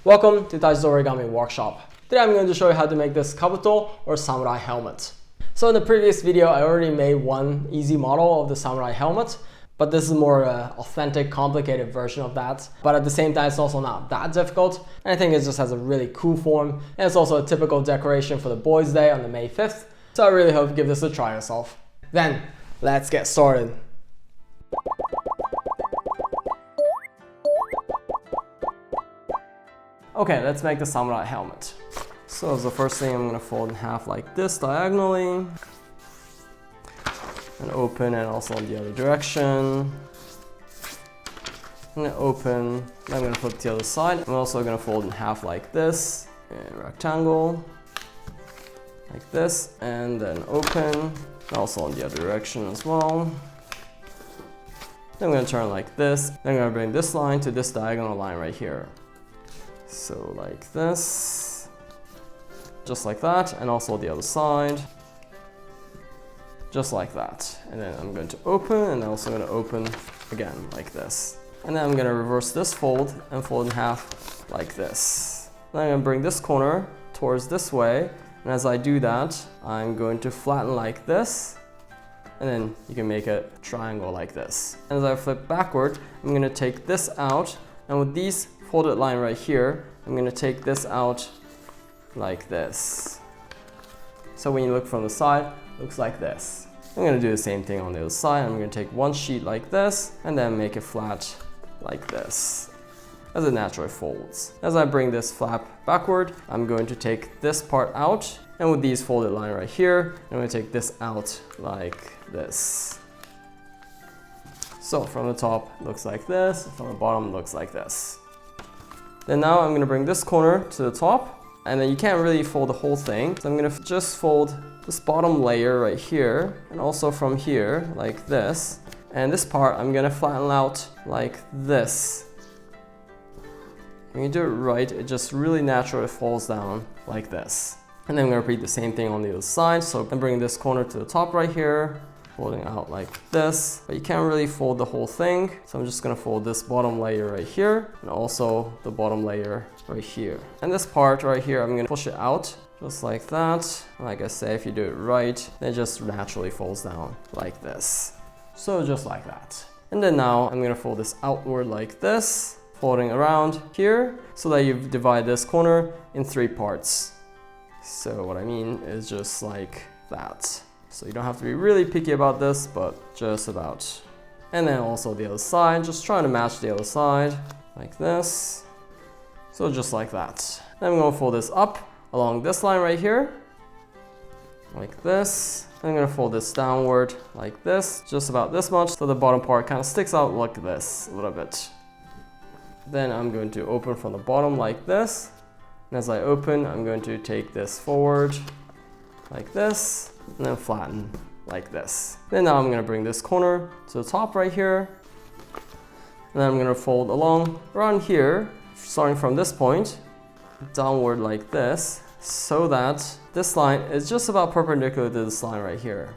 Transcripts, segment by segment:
Welcome to Taiji's Origami Workshop. Today I'm going to show you how to make this kabuto or samurai helmet. So in the previous video I already made one easy model of the samurai helmet, but this is more an authentic, complicated version of that. But at the same time it's also not that difficult, and I think it just has a really cool form, and it's also a typical decoration for the Boys' Day on the May 5th. So I really hope you give this a try yourself. Then, let's get started. Okay, let's make the samurai helmet. So the first thing, I'm going to fold in half like this diagonally. And open, and also in the other direction. And open, I'm going to flip the other side. I'm also going to fold in half like this, in a rectangle. Like this, and then open, and also in the other direction as well. Then I'm going to turn like this. Then I'm going to bring this line to this diagonal line right here. So like this, just like that, and also the other side, just like that. And then I'm going to open, and I'm also going to open again like this. And then I'm going to reverse this fold and fold in half like this. Then I'm going to bring this corner towards this way, and as I do that, I'm going to flatten like this, and then you can make a triangle like this. And as I flip backward, I'm going to take this out, and with these folded line right here, I'm going to take this out like this. So when you look from the side, it looks like this. I'm going to do the same thing on the other side. I'm going to take one sheet like this and then make it flat like this as it naturally folds. As I bring this flap backward, I'm going to take this part out, and with these folded line right here, I'm going to take this out like this. So from the top, it looks like this. From the bottom, it looks like this. Then now I'm going to bring this corner to the top, and then you can't really fold the whole thing. So I'm going to just fold this bottom layer right here, and also from here, like this. And this part I'm going to flatten out like this. When you do it right, it just really naturally falls down like this. And then I'm going to repeat the same thing on the other side. So I'm bringing this corner to the top right here, folding out like this, but you can't really fold the whole thing. So I'm just gonna fold this bottom layer right here, and also the bottom layer right here. And this part right here, I'm gonna push it out just like that. And like I say, if you do it right, it just naturally folds down like this. So just like that. And then now I'm gonna fold this outward like this, folding around here, so that you divide this corner in 3 parts. So what I mean is just like that. So you don't have to be really picky about this, but just about. And then also the other side, just trying to match the other side, like this. So just like that. Then I'm going to fold this up along this line right here, like this. Then I'm going to fold this downward like this, just about this much, so the bottom part kind of sticks out like this a little bit. Then I'm going to open from the bottom like this. And as I open, I'm going to take this forward like this, and then flatten like this. Then now I'm going to bring this corner to the top right here, and then I'm going to fold along around here, starting from this point, downward like this, so that this line is just about perpendicular to this line right here.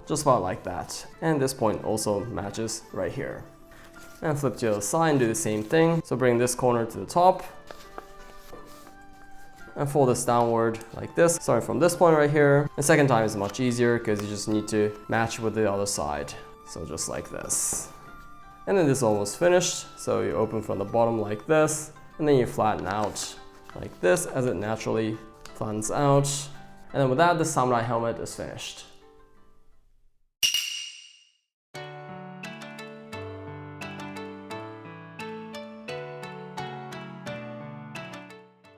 Just about like that. And this point also matches right here. And flip to the other side and do the same thing. So bring this corner to the top, and fold this downward like this, starting from this point right here. The second time is much easier because you just need to match with the other side. So just like this. And then this is almost finished. So you open from the bottom like this, and then you flatten out like this as it naturally flattens out. And then with that, the samurai helmet is finished.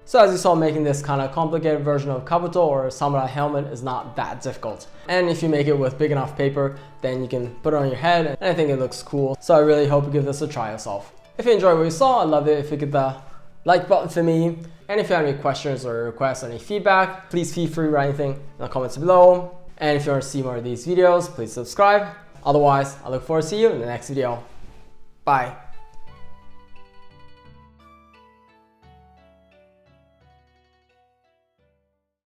So as you saw, making this kind of complicated version of kabuto or samurai helmet is not that difficult. And if you make it with big enough paper, then you can put it on your head, and I think it looks cool. So I really hope you give this a try yourself. If you enjoyed what you saw, I'd love it if you hit the like button for me. And if you have any questions or requests or any feedback, please feel free to write anything in the comments below. And if you want to see more of these videos, please subscribe. Otherwise, I look forward to seeing you in the next video. Bye.